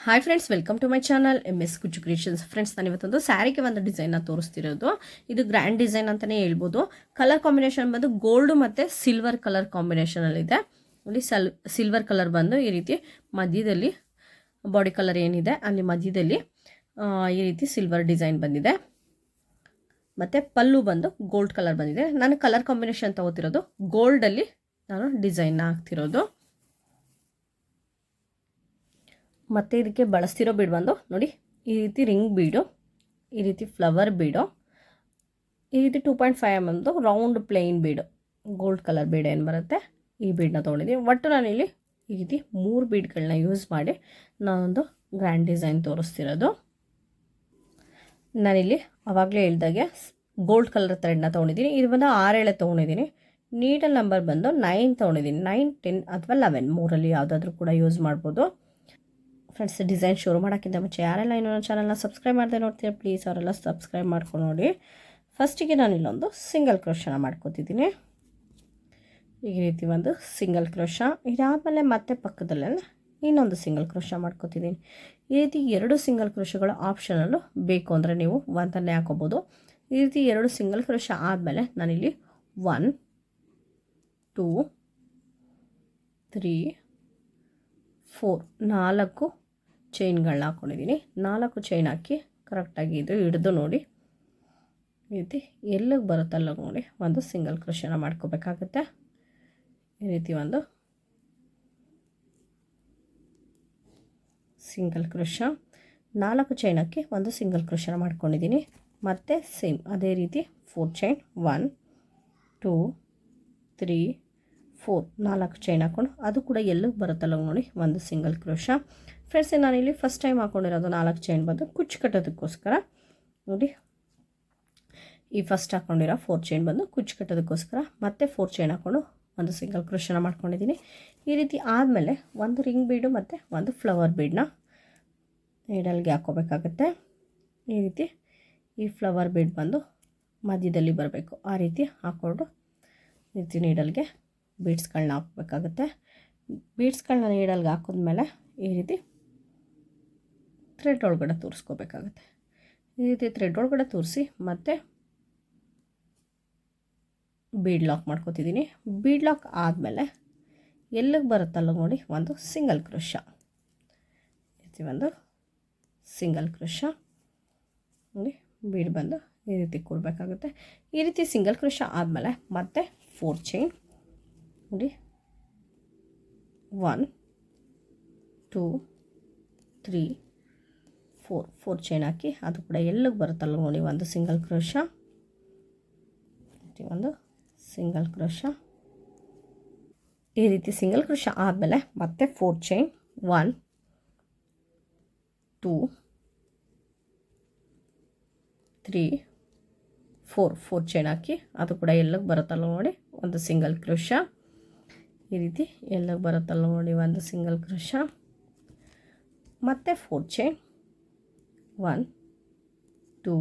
Hi friends, welcome to my channel MS Kuchchu creations. Friends, ನಾನು ಇವತ್ತೊಂದು ಸ್ಯಾರಿಗೆ ಒಂದು ಡಿಸೈನ್ನ ತೋರಿಸ್ತಿರೋದು. ಇದು ಗ್ರ್ಯಾಂಡ್ ಡಿಸೈನ್ ಅಂತಲೇ ಹೇಳ್ಬೋದು. ಕಲರ್ ಕಾಂಬಿನೇಷನ್ ಬಂದು ಗೋಲ್ಡ್ ಮತ್ತು ಸಿಲ್ವರ್ ಕಲರ್ ಕಾಂಬಿನೇಷನಲ್ಲಿದೆ. ಇಲ್ಲಿ ಸಿಲ್ವರ್ ಕಲರ್ ಬಂದು ಈ ರೀತಿ ಮಧ್ಯದಲ್ಲಿ ಬಾಡಿ ಕಲರ್ ಏನಿದೆ ಅಲ್ಲಿ ಮಧ್ಯದಲ್ಲಿ ಈ ರೀತಿ ಸಿಲ್ವರ್ ಡಿಸೈನ್ ಬಂದಿದೆ. ಮತ್ತು ಪಲ್ಲು ಬಂದು ಗೋಲ್ಡ್ ಕಲರ್ ಬಂದಿದೆ. ನಾನು ಕಲರ್ ಕಾಂಬಿನೇಷನ್ ತೊಗೋತಿರೋದು ಗೋಲ್ಡಲ್ಲಿ ನಾನು ಡಿಸೈನ್ನ ಹಾಕ್ತಿರೋದು. ಮತ್ತು ಇದಕ್ಕೆ ಬಳಸ್ತಿರೋ ಬೀಡ್ ಬಂದು ನೋಡಿ, ಈ ರೀತಿ ರಿಂಗ್ ಬೀಡು, ಈ ರೀತಿ ಫ್ಲವರ್ ಬೀಡು, ಈ ರೀತಿ 2.5 mm ರೌಂಡ್ ಪ್ಲೇನ್ ಬೀಡು, ಗೋಲ್ಡ್ ಕಲರ್ ಬೀಡ್ ಏನು ಬರುತ್ತೆ ಈ ಬೀಡನ್ನ ತೊಗೊಂಡಿದ್ದೀನಿ. ಒಟ್ಟು ನಾನಿಲ್ಲಿ ಈ ರೀತಿ 3 ಬೀಡ್ಗಳನ್ನ ಯೂಸ್ ಮಾಡಿ ನಾನೊಂದು ಗ್ರ್ಯಾಂಡ್ ಡಿಸೈನ್ ತೋರಿಸ್ತಿರೋದು. ನಾನಿಲ್ಲಿ ಆವಾಗಲೇ ಹೇಳ್ದಾಗೆ ಗೋಲ್ಡ್ ಕಲರ್ ಥ್ರೆಡ್ನ ತೊಗೊಂಡಿದ್ದೀನಿ. ಇದು ಬಂದು 6 ತೊಗೊಂಡಿದ್ದೀನಿ. ನೀಡಲ್ ನಂಬರ್ ಬಂದು 9 ತೊಗೊಂಡಿದ್ದೀನಿ. 9, 10 ಅಥವಾ 11 ಮೂರಲ್ಲಿ ಯಾವುದಾದ್ರೂ ಕೂಡ ಯೂಸ್ ಮಾಡ್ಬೋದು. ಫ್ರೆಂಡ್ಸ್, ಡಿಸೈನ್ ಶುರು ಮಾಡೋಕ್ಕಿಂತ ಮುಂಚೆ ಯಾರೆಲ್ಲ ಇನ್ನೂ ನನ್ನ ಚಾನಲ್ನ ಸಬ್ಸ್ಕ್ರೈಬ್ ಮಾಡದೆ ನೋಡ್ತೀರಾ ಪ್ಲೀಸ್ ಅವರೆಲ್ಲ ಸಬ್ಸ್ಕ್ರೈಬ್ ಮಾಡ್ಕೊಂಡು ನೋಡಿ. ಫಸ್ಟಿಗೆ ನಾನು ಇಲ್ಲೊಂದು ಸಿಂಗಲ್ ಕ್ರೋಶನ ಮಾಡ್ಕೋತಿದ್ದೀನಿ. ಈ ರೀತಿ ಒಂದು ಸಿಂಗಲ್ ಕ್ರೋಶ. ಇದಾದಮೇಲೆ ಮತ್ತೆ ಪಕ್ಕದಲ್ಲೇ ಇನ್ನೊಂದು ಸಿಂಗಲ್ ಕ್ರೋಶ ಮಾಡ್ಕೋತಿದ್ದೀನಿ. ಈ ರೀತಿ 2 ಸಿಂಗಲ್ ಕ್ರೋಶಗಳು ಆಪ್ಷನಲ್ಲು, ಬೇಕು ಅಂದರೆ ನೀವು ಒಂದನ್ನೇ ಹಾಕೋಬೋದು. ಈ ರೀತಿ 2 ಸಿಂಗಲ್ ಕ್ರೋಶ ಆದಮೇಲೆ ನಾನಿಲ್ಲಿ 1, 2, 3, 4 4 ಚೈನ್ಗಳನ್ನ ಹಾಕ್ಕೊಂಡಿದ್ದೀನಿ. 4 ಚೈನ್ ಹಾಕಿ ಕರೆಕ್ಟಾಗಿ ಇದು ಹಿಡಿದು ನೋಡಿ, ಈ ರೀತಿ ಎಲ್ಲಿಗೆ ಬರುತ್ತಲ್ಲ ನೋಡಿ ಒಂದು ಸಿಂಗಲ್ ಕ್ರೋಶನ ಮಾಡ್ಕೋಬೇಕಾಗುತ್ತೆ. ಈ ರೀತಿ ಒಂದು ಸಿಂಗಲ್ ಕ್ರೋಶ, 4 ಚೈನ್ ಹಾಕಿ ಒಂದು ಸಿಂಗಲ್ ಕ್ರೋಶನ ಮಾಡ್ಕೊಂಡಿದ್ದೀನಿ. ಮತ್ತು ಸೇಮ್ ಅದೇ ರೀತಿ 4 ಚೈನ್, 1, 2, 3, 4 4 ಚೈನ್ ಹಾಕ್ಕೊಂಡು ಅದು ಕೂಡ ಎಲ್ಲಿಗೆ ಬರುತ್ತಲ್ಲ ನೋಡಿ ಒಂದು ಸಿಂಗಲ್ ಕ್ರೋಶ. ಫ್ರೆಂಡ್ಸ್, ನಾನಿಲ್ಲಿ ಫಸ್ಟ್ ಟೈಮ್ ಹಾಕ್ಕೊಂಡಿರೋದು 4 ಚೈನ್ ಬಂದು ಕುಚ್ಚು ಕಟ್ಟೋದಕ್ಕೋಸ್ಕರ ನೋಡಿ. ಈ ಫಸ್ಟ್ ಹಾಕ್ಕೊಂಡಿರೋ 4 ಚೈನ್ ಬಂದು ಕುಚ್ಚು ಕಟ್ಟೋದಕ್ಕೋಸ್ಕರ ಮತ್ತೆ 4 ಚೈನ್ ಹಾಕ್ಕೊಂಡು ಒಂದು ಸಿಂಗಲ್ ಕ್ರೋಶನ ಮಾಡ್ಕೊಂಡಿದ್ದೀನಿ. ಈ ರೀತಿ ಆದಮೇಲೆ ಒಂದು ರಿಂಗ್ ಬೀಡು ಮತ್ತು ಒಂದು ಫ್ಲವರ್ ಬೀಡನ್ನ ನೀಡಲ್ಗೆ ಹಾಕ್ಕೋಬೇಕಾಗುತ್ತೆ. ಈ ರೀತಿ ಈ ಫ್ಲವರ್ ಬೀಡ್ ಬಂದು ಮಧ್ಯದಲ್ಲಿ ಬರಬೇಕು, ಆ ರೀತಿ ಹಾಕ್ಕೊಂಡು ಈ ರೀತಿ ನೀಡಲ್ಗೆ ಬೀಡ್ಸ್ಗಳನ್ನ ಹಾಕಬೇಕಾಗುತ್ತೆ. ಬೀಡ್ಸ್ಗಳನ್ನ ನೀಡಲ್ಗೆ ಹಾಕಿದ್ಮೇಲೆ ಈ ರೀತಿ ಥ್ರೆಡ್ ಒಳಗಡೆ ತೋರಿಸ್ಕೋಬೇಕಾಗುತ್ತೆ. ಈ ರೀತಿ ಥ್ರೆಡ್ ಒಳಗಡೆ ತೋರಿಸಿ ಮತ್ತೆ ಬೀಡ್ ಲಾಕ್ ಮಾಡ್ಕೋತಿದ್ದೀನಿ. ಬೀಡ್ ಲಾಕ್ ಆದಮೇಲೆ ಎಲ್ಲಿಗೆ ಬರುತ್ತಲ್ಲ ನೋಡಿ ಒಂದು ಸಿಂಗಲ್ ಕ್ರೋಶ, ಈ ರೀತಿ ಒಂದು ಸಿಂಗಲ್ ಕ್ರೋಶ ನೋಡಿ, ಬೀಡ್ ಬಂದು ಈ ರೀತಿ ಕೊಡಬೇಕಾಗುತ್ತೆ. ಈ ರೀತಿ ಸಿಂಗಲ್ ಕ್ರೋಶ ಆದಮೇಲೆ ಮತ್ತೆ 4 ಚೈನ್ ನೋಡಿ, 1, 2, 3, 4 ಚೈನ್ ಹಾಕಿ ಅದು ಕೂಡ ಎಲ್ಲಿಗೆ ಬರುತ್ತಲ್ಲ ನೋಡಿ ಒಂದು ಸಿಂಗಲ್ ಕ್ರೋಶ, ಒಂದು ಸಿಂಗಲ್ ಕ್ರೋಶ. ಈ ರೀತಿ ಸಿಂಗಲ್ ಕ್ರೋಶ ಆದಮೇಲೆ ಮತ್ತೆ 4 ಚೈನ್, 1, 2, 3, 4 ಚೈನ್ ಹಾಕಿ ಅದು ಕೂಡ ಎಲ್ಲಿಗೆ ಬರುತ್ತಲ್ಲ ನೋಡಿ ಒಂದು ಸಿಂಗಲ್ ಕ್ರೋಶ. ಈ ರೀತಿ ಎಲ್ಲಿಗೆ ಬರುತ್ತಲ್ಲ ನೋಡಿ ಒಂದು ಸಿಂಗಲ್ ಕ್ರೋಶ. ಮತ್ತು 4 ಚೈನ್, 1, 2,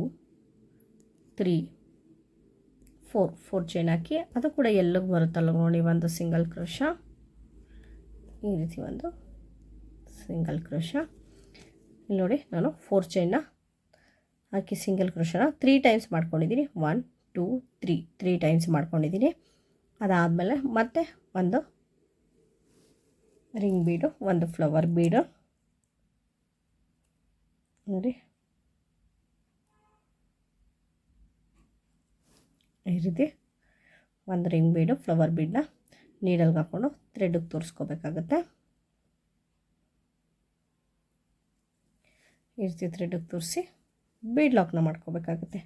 3, 4 ಚೈನ್ ಹಾಕಿ ಅದು ಕೂಡ ಎಲ್ಲಿಗೆ ಬರುತ್ತಲ್ಲ ನೋಡಿ ಒಂದು ಸಿಂಗಲ್ ಕ್ರೋಶ. ಈ ರೀತಿ ಒಂದು ಸಿಂಗಲ್ ಕ್ರೋಶ. ಇಲ್ಲಿ ನೋಡಿ, ನಾನು 4 ಚೈನ್ನ ಹಾಕಿ ಸಿಂಗಲ್ ಕ್ರೋಶನ 3 ಟೈಮ್ಸ್ ಮಾಡ್ಕೊಂಡಿದ್ದೀನಿ. 1, 2, 3 ಟೈಮ್ಸ್ ಮಾಡ್ಕೊಂಡಿದ್ದೀನಿ. ಅದಾದಮೇಲೆ ಮತ್ತೆ ಒಂದು ರಿಂಗ್ ಬೀಡು, ಒಂದು ಫ್ಲವರ್ ಬೀಡು ನೋಡಿ, ಈ ರೀತಿ ಒಂದು ರಿಂಗ್ ಬೀಡು ಫ್ಲವರ್ ಬೀಡನ್ನ ನೀಡಲ್ಗೆ ಹಾಕ್ಕೊಂಡು ಥ್ರೆಡ್ಗೆ ತೋರಿಸ್ಕೋಬೇಕಾಗತ್ತೆ. ಈ ರೀತಿ ಥ್ರೆಡ್ಗೆ ತೋರಿಸಿ ಬೀಡ್ ಲಾಕ್ನ ಮಾಡ್ಕೋಬೇಕಾಗುತ್ತೆ.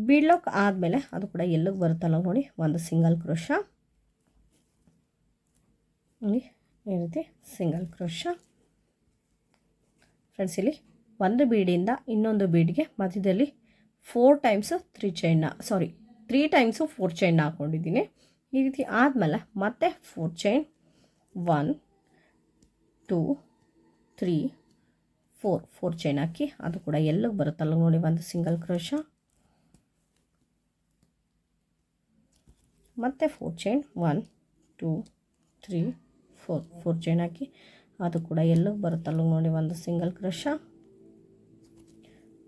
ಬೀಡ್ ಲಾಕ್ ಆದಮೇಲೆ ಅದು ಕೂಡ ಎಲ್ಲಿಗೆ ಬರುತ್ತಲ್ಲ ನೋಡಿ ಒಂದು ಸಿಂಗಲ್ ಕ್ರೋಶ ನೋಡಿ, ಈ ರೀತಿ ಸಿಂಗಲ್ ಕ್ರೋಶ. ಫ್ರೆಂಡ್ಸ್, ಇಲ್ಲಿ ಒಂದು ಬೀಡಿಂದ ಇನ್ನೊಂದು ಬೀಡ್ಗೆ ಮಧ್ಯದಲ್ಲಿ 4 ಟೈಮ್ಸ್ 3 ಟೈಮ್ಸು 4 ಚೈನ್ನ ಹಾಕ್ಕೊಂಡಿದ್ದೀನಿ. ಈ ರೀತಿ ಆದಮೇಲೆ ಮತ್ತೆ 4 ಚೈನ್, 1, 2, 3, 4 ಚೈನ್ ಹಾಕಿ ಅದು ಕೂಡ ಎಲ್ಲಿಗೆ ಬರುತ್ತಲ್ಲ ನೋಡಿ ಒಂದು ಸಿಂಗಲ್ ಕ್ರೋಶ. ಮತ್ತು 4 ಚೈನ್, 1, 2, 3, 4 ಚೈನ್ ಹಾಕಿ ಅದು ಕೂಡ ಎಲ್ಲಕ್ಕೆ ಬರುತ್ತಲ್ಲ ನೋಡಿ ಒಂದು ಸಿಂಗಲ್ ಕ್ರೋಶ,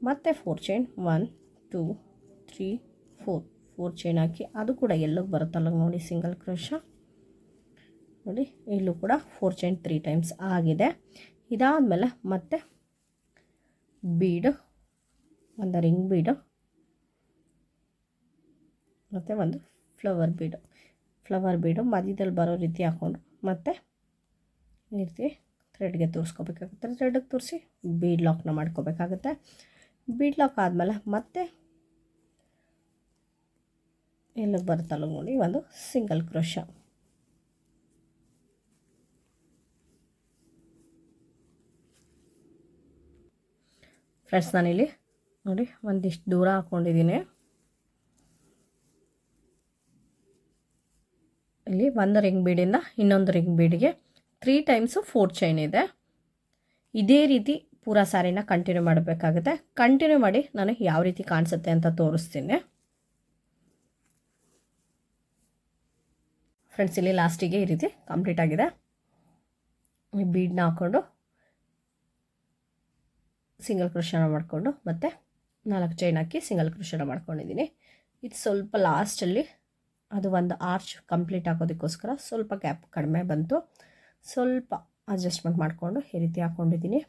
ಮತ್ತು 4 ಚೈನ್ 1 2 3 4 ಚೈನ್ ಹಾಕಿ ಅದು ಕೂಡ ಎಲ್ಲಕ್ಕೆ ಬರುತ್ತಲ್ಲ ನೋಡಿ ಸಿಂಗಲ್ ಕ್ರೋಶ ನೋಡಿ. ಇಲ್ಲೂ ಕೂಡ 4 ಚೈನ್ 3 ಟೈಮ್ಸ್ ಆಗಿದೆ. ಇದಾದಮೇಲೆ ಮತ್ತೆ ಬೀಡು, ಒಂದು ರಿಂಗ್ ಬೀಡು ಮತ್ತು ಒಂದು ಫ್ಲವರ್ ಬೀಡು ಮಧ್ಯದಲ್ಲಿ ಬರೋ ರೀತಿ ಹಾಕ್ಕೊಂಡು ಮತ್ತೆ ಈ ರೀತಿ ಥ್ರೆಡ್ಗೆ ತೋರಿಸ್ಕೋಬೇಕಾಗುತ್ತೆ. ಥ್ರೆಡ್ಗೆ ತೋರಿಸಿ ಬೀಡ್ ಲಾಕ್ನ ಮಾಡ್ಕೋಬೇಕಾಗುತ್ತೆ. ಬೀಡ್ ಲಾಕ್ ಆದಮೇಲೆ ಮತ್ತೆ ಎಲ್ಲಿಗೆ ಬರುತ್ತಲ್ಲ ನೋಡಿ ಒಂದು ಸಿಂಗಲ್ ಕ್ರೋಶ. ಫ್ರೆಂಡ್ಸ್ ನಾನಿಲ್ಲಿ ನೋಡಿ ಒಂದಿಷ್ಟು ದೂರ ಹಾಕ್ಕೊಂಡಿದ್ದೀನಿ. ಇಲ್ಲಿ ಒಂದು ರಿಂಗ್ ಬೀಡಿಂದ ಇನ್ನೊಂದು ರಿಂಗ್ ಬೀಡಿಗೆ 3 ಟೈಮ್ಸು 4 ಚೈನ್ ಇದೆ. ಇದೇ ರೀತಿ ಪೂರಾ ಸ್ಯಾರಿನ ಕಂಟಿನ್ಯೂ ಮಾಡಬೇಕಾಗುತ್ತೆ. ಕಂಟಿನ್ಯೂ ಮಾಡಿ ನಾನು ಯಾವ ರೀತಿ ಕಾಣಿಸುತ್ತೆ ಅಂತ ತೋರಿಸ್ತೀನಿ. ಫ್ರೆಂಡ್ಸ್ ಇಲ್ಲಿ ಲಾಸ್ಟಿಗೆ ಈ ರೀತಿ ಕಂಪ್ಲೀಟ್ ಆಗಿದೆ. ಈ ಬೀಡನ್ನ ಹಾಕ್ಕೊಂಡು ಸಿಂಗಲ್ ಕ್ರೋಶನ ಮಾಡಿಕೊಂಡು ಮತ್ತೆ 4 ಚೈನ್ ಹಾಕಿ ಸಿಂಗಲ್ ಕ್ರೋಶನ ಮಾಡ್ಕೊಂಡಿದ್ದೀನಿ. ಇದು ಸ್ವಲ್ಪ ಲಾಸ್ಟಲ್ಲಿ ಅದು ಒಂದು ಆರ್ಚ್ ಕಂಪ್ಲೀಟ್ ಆಗೋದಕ್ಕೋಸ್ಕರ ಸ್ವಲ್ಪ ಗ್ಯಾಪ್ ಕಡಿಮೆ ಬಂತು. ಸ್ವಲ್ಪ ಅಡ್ಜಸ್ಟ್ಮೆಂಟ್ ಮಾಡಿಕೊಂಡು ಈ ರೀತಿ ಹಾಕ್ಕೊಂಡಿದ್ದೀನಿ.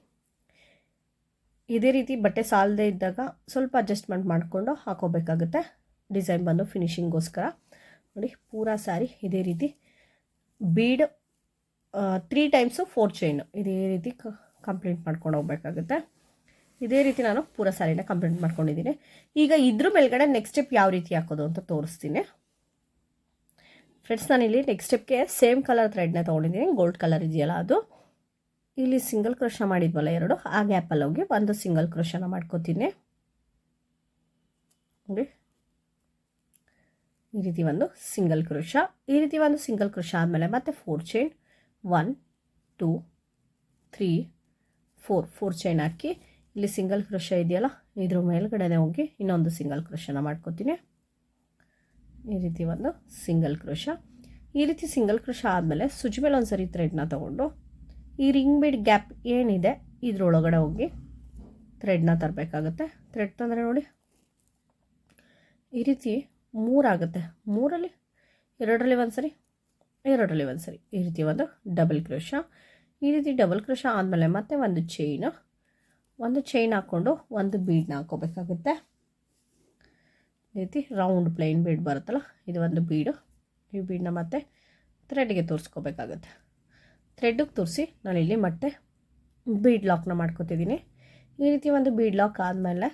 ಇದೇ ರೀತಿ ಬಟ್ಟೆ ಸಾಲದೇ ಇದ್ದಾಗ ಸ್ವಲ್ಪ ಅಡ್ಜಸ್ಟ್ಮೆಂಟ್ ಮಾಡಿಕೊಂಡು ಹಾಕೋಬೇಕಾಗುತ್ತೆ. ಡಿಸೈನ್ ಬಂದು ಫಿನಿಶಿಂಗೋಸ್ಕರ ನೋಡಿ ಪೂರಾ ಸ್ಯಾರಿ ಇದೇ ರೀತಿ ಬೀಡ್ 3 ಟೈಮ್ಸು 4 ಚೈನು ಇದೇ ರೀತಿ ಕಂಪ್ಲೀಟ್ ಮಾಡ್ಕೊಂಡು ಹೋಗ್ಬೇಕಾಗುತ್ತೆ. ಇದೇ ರೀತಿ ನಾನು ಪೂರಾ ಸ್ಯಾರಿನ ಕಂಪ್ಲೀಟ್ ಮಾಡ್ಕೊಂಡಿದ್ದೀನಿ. ಈಗ ಇದ್ರ ಮೇಲ್ಗಡೆ ನೆಕ್ಸ್ಟ್ ಸ್ಟೆಪ್ ಯಾವ ರೀತಿ ಹಾಕೋದು ಅಂತ ತೋರಿಸ್ತೀನಿ. ಫ್ರೆಂಡ್ಸ್ ನಾನಿಲ್ಲಿ ನೆಕ್ಸ್ಟ್ ಸ್ಟೆಪ್ಗೆ ಸೇಮ್ ಕಲರ್ ಥ್ರೆಡ್ನ ತೊಗೊಂಡಿದ್ದೀನಿ. ಗೋಲ್ಡ್ ಕಲರ್ ಇದೆಯಲ್ಲ ಅದು. ಇಲ್ಲಿ ಸಿಂಗಲ್ ಕ್ರೋಶ ಮಾಡಿದ್ವಲ್ಲ 2, ಆ ಗ್ಯಾಪಲ್ಲಿ ಹೋಗಿ ಒಂದು ಸಿಂಗಲ್ ಕ್ರೋಶನ ಮಾಡ್ಕೋತೀನಿ ನೋಡಿ. ಈ ರೀತಿ ಒಂದು ಸಿಂಗಲ್ ಕ್ರೋಶ, ಈ ರೀತಿ ಒಂದು ಸಿಂಗಲ್ ಕ್ರೋಶ ಆದಮೇಲೆ ಮತ್ತೆ 4 ಚೈನ್ 1 2 3 4 ಚೈನ್ ಹಾಕಿ ಇಲ್ಲಿ ಸಿಂಗಲ್ ಕ್ರೋಶ ಇದೆಯಲ್ಲ ಇದ್ರ ಮೇಲ್ಗಡೆ ಹೋಗಿ ಇನ್ನೊಂದು ಸಿಂಗಲ್ ಕ್ರೋಶನ ಮಾಡ್ಕೋತೀನಿ. ಈ ರೀತಿ ಒಂದು ಸಿಂಗಲ್ ಕ್ರೋಶ. ಈ ರೀತಿ ಸಿಂಗಲ್ ಕ್ರೋಶ ಆದಮೇಲೆ ಸುಜಿ ಮೇಲೆ ಒಂದು ಸರಿ ಥ್ರೆಡ್ನ ತೊಗೊಂಡು ಈ ರಿಂಗ್ ಬೀಡ್ ಗ್ಯಾಪ್ ಏನಿದೆ ಇದ್ರೊಳಗಡೆ ಹೋಗಿ ಥ್ರೆಡ್ನ ತರಬೇಕಾಗುತ್ತೆ. ಥ್ರೆಡ್ ತಂದರೆ ನೋಡಿ ಈ ರೀತಿ 3 ಆಗುತ್ತೆ. 3ರಲ್ಲಿ 2ರಲ್ಲಿ ಒಂದು ಸರಿ 2ರಲ್ಲಿ ಒಂದು ಸರಿ ಈ ರೀತಿ ಒಂದು ಡಬಲ್ ಕ್ರೋಶ. ಈ ರೀತಿ ಡಬಲ್ ಕ್ರೋಶ ಆದಮೇಲೆ ಮತ್ತೆ ಒಂದು ಚೈನ್ ಹಾಕ್ಕೊಂಡು ಒಂದು ಬೀಡನ್ನ ಹಾಕೋಬೇಕಾಗುತ್ತೆ. ಈ ರೀತಿ ರೌಂಡ್ ಪ್ಲೈನ್ ಬೀಡ್ ಬರುತ್ತಲ್ಲ ಇದು ಒಂದು ಬೀಡು. ಈ ಬೀಡನ್ನ ಮತ್ತೆ ಥ್ರೆಡ್ಗೆ ತೋರಿಸ್ಕೋಬೇಕಾಗುತ್ತೆ. ಥ್ರೆಡ್ಗೆ ತೋರಿಸಿ ನಾನಿಲ್ಲಿ ಮತ್ತೆ ಬೀಡ್ ಲಾಕ್ನ ಮಾಡ್ಕೋತಿದ್ದೀನಿ. ಈ ರೀತಿ ಒಂದು ಬೀಡ್ ಲಾಕ್ ಆದಮೇಲೆ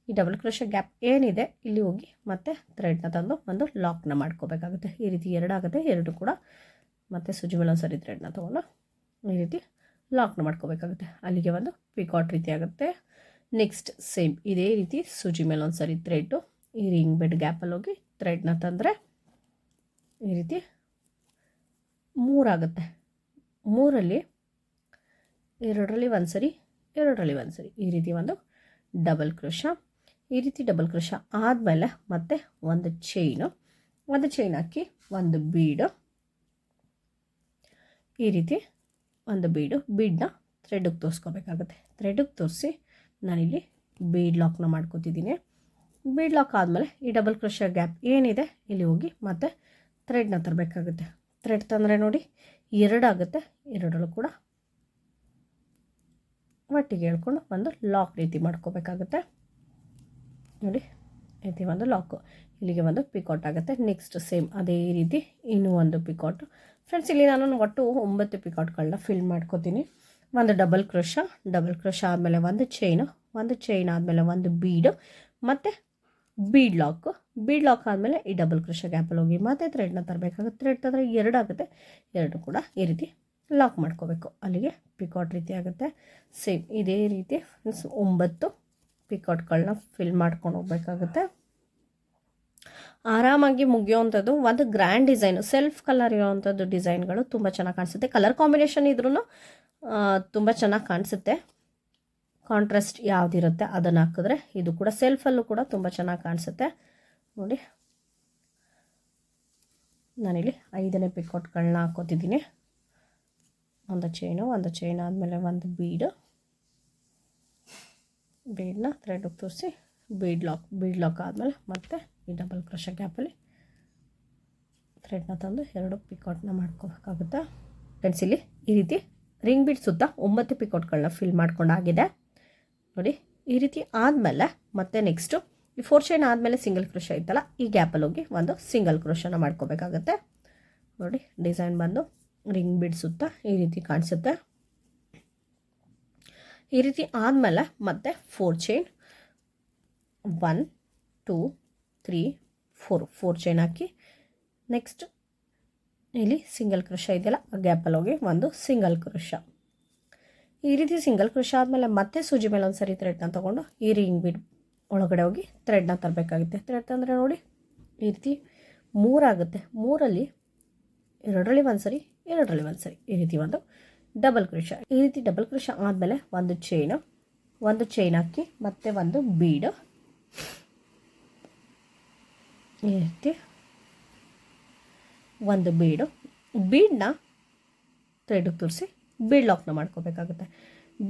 ಈ ಡಬಲ್ ಕ್ರೋಶ ಗ್ಯಾಪ್ ಏನಿದೆ ಇಲ್ಲಿ ಹೋಗಿ ಮತ್ತೆ ಥ್ರೆಡ್ನ ತಂದು ಒಂದು ಲಾಕ್ನ ಮಾಡ್ಕೋಬೇಕಾಗುತ್ತೆ. ಈ ರೀತಿ 2 ಆಗುತ್ತೆ. 2 ಕೂಡ ಮತ್ತೆ ಸುಜಿ ಮೇಲೆ ಒಂದು ಸರಿ ಥ್ರೆಡ್ನ ತೊಗೊಂಡು ಈ ರೀತಿ ಲಾಕ್ನ ಮಾಡ್ಕೋಬೇಕಾಗುತ್ತೆ. ಅಲ್ಲಿಗೆ ಒಂದು ಪಿಕಾಟ್ ರೀತಿ ಆಗುತ್ತೆ. ನೆಕ್ಸ್ಟ್ ಸೇಮ್ ಇದೇ ರೀತಿ ಸುಜಿ ಮೇಲೆ ಒಂದು ಸರಿ ಥ್ರೆಡ್ಡು ಈ ರಿಂಗ್ ಬೆಡ್ ಗ್ಯಾಪಲ್ಲಿ ಹೋಗಿ ಥ್ರೆಡ್ನ ತಂದರೆ ಈ ರೀತಿ 3 ಆಗುತ್ತೆ. 3ರಲ್ಲಿ 2ರಲ್ಲಿ ಒಂದು ಸರಿ 2ರಲ್ಲಿ ಒಂದು ಸರಿ ಈ ರೀತಿ ಒಂದು ಡಬಲ್ ಕ್ರೋಶ. ಈ ರೀತಿ ಡಬಲ್ ಕ್ರೋಶ ಆದಮೇಲೆ ಮತ್ತೆ ಒಂದು ಚೈನ್ ಹಾಕಿ ಒಂದು ಬೀಡು ಈ ರೀತಿ ಒಂದು ಬೀಡನ್ನ ಥ್ರೆಡ್ಗೆ ತೋರಿಸ್ಕೋಬೇಕಾಗುತ್ತೆ. ಥ್ರೆಡ್ಗೆ ತೋರಿಸಿ ನಾನಿಲ್ಲಿ ಬೀಡ್ ಲಾಕ್ನ ಮಾಡ್ಕೋತಿದ್ದೀನಿ. ಬೀಡ್ ಲಾಕ್ ಆದಮೇಲೆ ಈ ಡಬಲ್ ಕ್ರೋಶ ಗ್ಯಾಪ್ ಏನಿದೆ ಇಲ್ಲಿ ಹೋಗಿ ಮತ್ತೆ ಥ್ರೆಡ್ನ ತರಬೇಕಾಗುತ್ತೆ. ಥ್ರೆಡ್ ತಂದರೆ ನೋಡಿ 2 ಆಗುತ್ತೆ. 2ರಲ್ಲೂ ಕೂಡ ಒಟ್ಟಿಗೆ ಹೇಳ್ಕೊಂಡು ಒಂದು ಲಾಕ್ ರೀತಿ ಮಾಡ್ಕೋಬೇಕಾಗುತ್ತೆ ನೋಡಿ. ಈ ರೀತಿ ಒಂದು ಲಾಕು ಇಲ್ಲಿಗೆ ಒಂದು ಪಿಕಾಟ್ ಆಗುತ್ತೆ. ನೆಕ್ಸ್ಟ್ ಸೇಮ್ ಅದೇ ರೀತಿ ಇನ್ನೂ ಒಂದು ಪಿಕಾಟು. ಫ್ರೆಂಡ್ಸ್ ಇಲ್ಲಿ ನಾನು ಒಟ್ಟು 9 ಪಿಕಾಟ್ಗಳನ್ನ ಫಿಲ್ ಮಾಡ್ಕೋತೀನಿ. ಒಂದು ಡಬಲ್ ಕ್ರೋಶ ಆದಮೇಲೆ ಒಂದು ಚೈನ್ ಆದಮೇಲೆ ಒಂದು ಬೀಡು ಮತ್ತು ಬೀಡ್ ಲಾಕ್ ಆದಮೇಲೆ ಈ ಡಬಲ್ ಕ್ರೋಶ ಗ್ಯಾಪಲ್ಲಿ ಹೋಗಿ ಮತ್ತೆ ಥ್ರೆಡ್ನ ತರಬೇಕಾಗುತ್ತೆ. ಥ್ರೆಡ್ ತಂದರೆ 2 ಆಗುತ್ತೆ. 2 ಕೂಡ ಈ ರೀತಿ ಲಾಕ್ ಮಾಡ್ಕೋಬೇಕು. ಅಲ್ಲಿಗೆ ಪಿಕಾಟ್ ರೀತಿ ಆಗುತ್ತೆ. ಸೇಮ್ ಇದೇ ರೀತಿ ಫ್ರೆಂಡ್ಸ್ 9 ಪಿಕಾಟ್ಗಳನ್ನ ಫಿಲ್ ಮಾಡ್ಕೊಂಡು ಹೋಗ್ಬೇಕಾಗುತ್ತೆ. ಆರಾಮಾಗಿ ಮುಗಿಯೋವಂಥದ್ದು ಒಂದು ಗ್ರ್ಯಾಂಡ್ ಡಿಸೈನು ಸೆಲ್ಫ್ ಕಲರ್ ಇರೋವಂಥದ್ದು ಡಿಸೈನ್ಗಳು ತುಂಬ ಚೆನ್ನಾಗಿ ಕಾಣಿಸುತ್ತೆ. ಕಲರ್ ಕಾಂಬಿನೇಷನ್ ಇದ್ರೂ ತುಂಬ ಚೆನ್ನಾಗಿ ಕಾಣಿಸುತ್ತೆ. ಕಾಂಟ್ರಾಸ್ಟ್ ಯಾವುದಿರುತ್ತೆ ಅದನ್ನು ಹಾಕಿದ್ರೆ ಇದು ಕೂಡ ಸೆಲ್ಫಲ್ಲೂ ಕೂಡ ತುಂಬ ಚೆನ್ನಾಗಿ ಕಾಣಿಸುತ್ತೆ ನೋಡಿ. ನಾನಿಲ್ಲಿ 5ನೇ ಪಿಕಾಟ್ಗಳನ್ನ ಹಾಕೋತಿದ್ದೀನಿ ಒಂದು ಚೈನ್ ಆದಮೇಲೆ ಒಂದು ಬೀಡನ್ನ ಥ್ರೆಡ್ಗೆ ತೋರಿಸಿ ಬೀಡ್ ಲಾಕ್ ಆದಮೇಲೆ ಮತ್ತೆ ಈ ಡಬಲ್ ಕ್ರೋಶೆ ಗ್ಯಾಪಲ್ಲಿ ಥ್ರೆಡ್ನ ತಂದು 2 ಪಿಕಾಟ್ನ ಮಾಡ್ಕೋಬೇಕಾಗುತ್ತೆ. ಫ್ರೆಂಡ್ಸ್ ಇಲ್ಲಿ ಈ ರೀತಿ ರಿಂಗ್ ಬೀಡ್ ಸುತ್ತ 9 ಪಿಕಾಟ್ಗಳನ್ನ ಫಿಲ್ ಮಾಡ್ಕೊಂಡಾಗಿದೆ ನೋಡಿ. ಈ ರೀತಿ ಆದಮೇಲೆ ಮತ್ತೆ ನೆಕ್ಸ್ಟು ಈ 4 ಚೈನ್ ಆದಮೇಲೆ ಸಿಂಗಲ್ ಕ್ರೋಶ ಇತ್ತಲ್ಲ, ಈ ಗ್ಯಾಪಲ್ಲಿ ಹೋಗಿ ಒಂದು ಸಿಂಗಲ್ ಕ್ರೋಶನ ಮಾಡ್ಕೋಬೇಕಾಗತ್ತೆ ನೋಡಿ. ಡಿಸೈನ್ ಬಂದು ರಿಂಗ್ ಬೀಡ್ ಸುತ್ತ ಈ ರೀತಿ ಕಾಣಿಸುತ್ತೆ. ಈ ರೀತಿ ಆದಮೇಲೆ ಮತ್ತೆ 4 ಚೈನ್ 1 2 3 4 ಚೈನ್ ಹಾಕಿ ನೆಕ್ಸ್ಟ್ ಇಲ್ಲಿ ಸಿಂಗಲ್ ಕ್ರೋಶ ಇದೆಯಲ್ಲ, ಆ ಗ್ಯಾಪಲ್ಲಿ ಹೋಗಿ ಒಂದು ಸಿಂಗಲ್ ಕ್ರೋಶ. ಈ ರೀತಿ ಸಿಂಗಲ್ ಕ್ರೋಶ ಆದಮೇಲೆ ಮತ್ತೆ ಸೂಜಿ ಮೇಲೆ ಒಂದು ಸರಿ ಥ್ರೆಡ್ನ ತೊಗೊಂಡು ಈ ರಿಂಗ್ ಬೀಡ್ ಒಳಗಡೆ ಹೋಗಿ ಥ್ರೆಡ್ನ ತರಬೇಕಾಗುತ್ತೆ. ಥ್ರೆಡ್ ತಂದರೆ ನೋಡಿ ಈ ರೀತಿ 3 ಆಗುತ್ತೆ. 3ರಲ್ಲಿ 2ರಲ್ಲಿ ಒಂದು ಸರಿ, 2ರಲ್ಲಿ ಒಂದು ಸರಿ, ಈ ರೀತಿ ಒಂದು ಡಬಲ್ ಕ್ರೋಶ. ಈ ರೀತಿ ಡಬಲ್ ಕ್ರೋಶ ಆದಮೇಲೆ ಒಂದು ಚೈನ್ ಹಾಕಿ ಮತ್ತೆ ಒಂದು ಬೀಡು ಈ ರೀತಿ ಒಂದು ಬೀಡನ್ನ ಥ್ರೆಡ್ಗೆ ತೋರಿಸಿ ಬೀಡ್ ಲಾಕ್ನ ಮಾಡ್ಕೋಬೇಕಾಗುತ್ತೆ.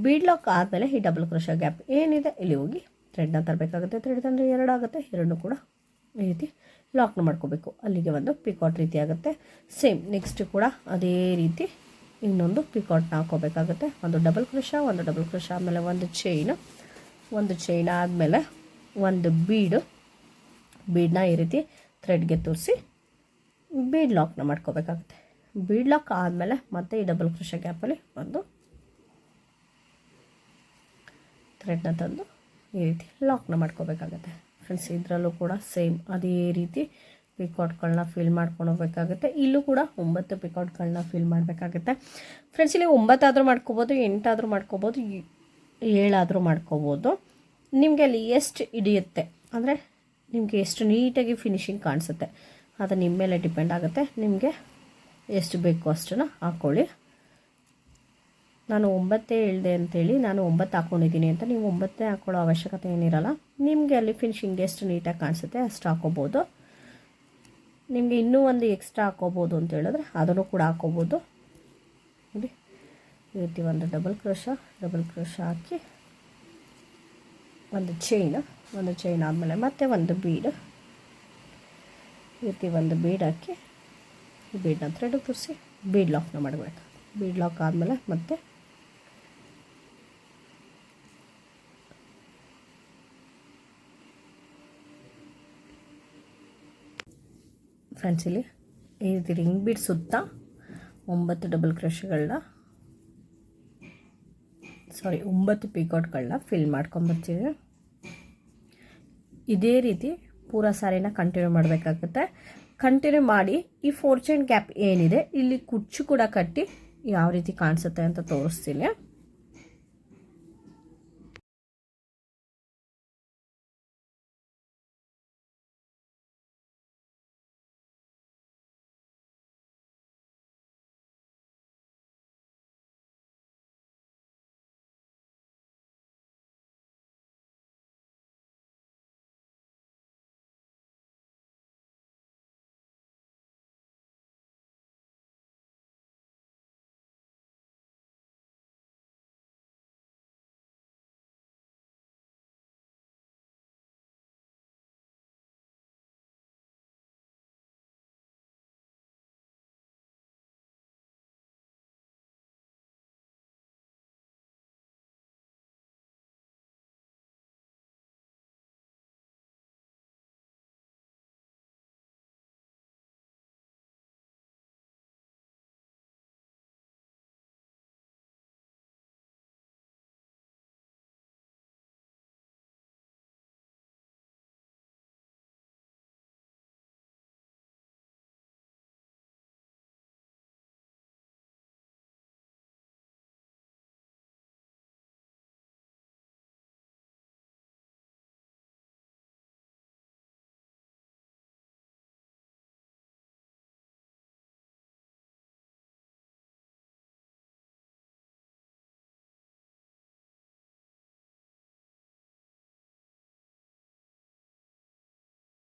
ಬೀಡ್ ಲಾಕ್ ಆದಮೇಲೆ ಈ ಡಬಲ್ ಕ್ರೋಶ ಗ್ಯಾಪ್ ಏನಿದೆ ಇಲ್ಲಿ ಹೋಗಿ ಥ್ರೆಡ್ನ ತರಬೇಕಾಗುತ್ತೆ. ಥ್ರೆಡ್ ತಂದರೆ 2 ಆಗುತ್ತೆ, 2 ಕೂಡ ಈ ರೀತಿ ಲಾಕ್ನ ಮಾಡ್ಕೋಬೇಕು. ಅಲ್ಲಿಗೆ ಒಂದು ಪಿಕಾಟ್ ರೀತಿ ಆಗುತ್ತೆ. ಸೇಮ್ ನೆಕ್ಸ್ಟ್ ಕೂಡ ಅದೇ ರೀತಿ ಇನ್ನೊಂದು ಪಿಕಾಟ್ನ ಹಾಕೋಬೇಕಾಗುತ್ತೆ. ಒಂದು ಡಬಲ್ ಕ್ರೋಶ ಆದಮೇಲೆ ಒಂದು ಚೈನ್ ಆದಮೇಲೆ ಒಂದು ಬೀಡನ್ನ ಈ ರೀತಿ ಥ್ರೆಡ್ಗೆ ತೋರಿಸಿ ಬೀಡ್ ಲಾಕ್ನ ಮಾಡ್ಕೋಬೇಕಾಗುತ್ತೆ. ಬೀಡ್ ಲಾಕ್ ಆದಮೇಲೆ ಮತ್ತೆ ಈ ಡಬಲ್ ಕ್ರೋಶ ಗ್ಯಾಪಲ್ಲಿ ಒಂದು ಥ್ರೆಡ್ನ ತಂದು ಈ ರೀತಿ ಲಾಕ್ನ ಮಾಡ್ಕೋಬೇಕಾಗುತ್ತೆ. ಫ್ರೆಂಡ್ಸ್ ಇದರಲ್ಲೂ ಕೂಡ ಸೇಮ್ ಅದೇ ರೀತಿ ಪಿಕಾಟ್ಗಳನ್ನ ಫಿಲ್ ಮಾಡ್ಕೊಂಡು ಹೋಗಬೇಕಾಗುತ್ತೆ. ಇಲ್ಲೂ ಕೂಡ 9 ಪಿಕಾಟ್ಗಳನ್ನ ಫಿಲ್ ಮಾಡಬೇಕಾಗುತ್ತೆ. ಫ್ರೆಂಡ್ಸ್ ಇಲ್ಲಿ 9 ಆದರೂ ಮಾಡ್ಕೋಬೋದು, 8 ಆದರೂ ಮಾಡ್ಕೋಬೋದು, 7 ಆದರೂ ಮಾಡ್ಕೋಬೋದು. ನಿಮಗೆ ಅಲ್ಲಿ ಎಷ್ಟು ಹಿಡಿಯುತ್ತೆ ಅಂದರೆ ನಿಮಗೆ ಎಷ್ಟು ನೀಟಾಗಿ ಫಿನಿಶಿಂಗ್ ಕಾಣಿಸುತ್ತೆ ಅದು ನಿಮ್ಮ ಮೇಲೆ ಡಿಪೆಂಡ್ ಆಗುತ್ತೆ. ನಿಮಗೆ ಎಷ್ಟು ಬೇಕು ಅಷ್ಟನ್ನು ಹಾಕ್ಕೊಳ್ಳಿ. ನಾನು 9 ಹೇಳಿದೆ ಅಂತೇಳಿ ನಾನು 9 ಹಾಕ್ಕೊಂಡಿದ್ದೀನಿ ಅಂತ ನೀವು 9 ಹಾಕ್ಕೊಳ್ಳೋ ಅವಶ್ಯಕತೆ ಏನಿರಲ್ಲ. ನಿಮಗೆ ಅಲ್ಲಿ ಫಿನಿಶಿಂಗ್ ಎಷ್ಟು ನೀಟಾಗಿ ಕಾಣಿಸುತ್ತೆ ಅಷ್ಟು ಹಾಕ್ಕೋಬೋದು. ನಿಮಗೆ ಇನ್ನೂ ಒಂದು ಎಕ್ಸ್ಟ್ರಾ ಹಾಕ್ಕೋಬೋದು ಅಂತ ಹೇಳಿದ್ರೆ ಅದನ್ನು ಕೂಡ ಹಾಕ್ಕೋಬೋದು ನೋಡಿ. ಈ ರೀತಿ ಒಂದು ಡಬಲ್ ಕ್ರೋಶ ಹಾಕಿ ಒಂದು ಚೈನ್ ಆದಮೇಲೆ ಮತ್ತೆ ಒಂದು ಬೀಡ್ ಈ ರೀತಿ ಒಂದು ಬೀಡ್ ಹಾಕಿ ಈ ಬೀಡನ್ನ ಥ್ರೆಡ್ಗೆ ತೋರಿಸಿ ಬೀಡ್ ಲಾಕ್ನ ಮಾಡಬೇಕು. ಬೀಡ್ ಲಾಕ್ ಆದಮೇಲೆ ಮತ್ತೆ ಫ್ರೆಂಡ್ಸ್ ಇಲ್ಲಿ ಈ ರೀತಿ ರಿಂಗ್ ಬೀಡ್ ಸುತ್ತ 9 ಡಬಲ್ ಕ್ರೋಶಗಳನ್ನ 9 ಪಿಕಾಟ್ಗಳನ್ನ ಫಿಲ್ ಮಾಡ್ಕೊಂಬರ್ತೀವಿ. ಇದೇ ರೀತಿ ಪೂರಾ ಸಾರಿನ ಕಂಟಿನ್ಯೂ ಮಾಡಬೇಕಾಗುತ್ತೆ. ಕಂಟಿನ್ಯೂ ಮಾಡಿ ಈ 4 ಚೈನ್ ಗ್ಯಾಪ್ ಏನಿದೆ ಇಲ್ಲಿ ಕುಚ್ಚು ಕೂಡ ಕಟ್ಟಿ ಯಾವ ರೀತಿ ಕಾಣಿಸುತ್ತೆ ಅಂತ ತೋರಿಸ್ತೀನಿ.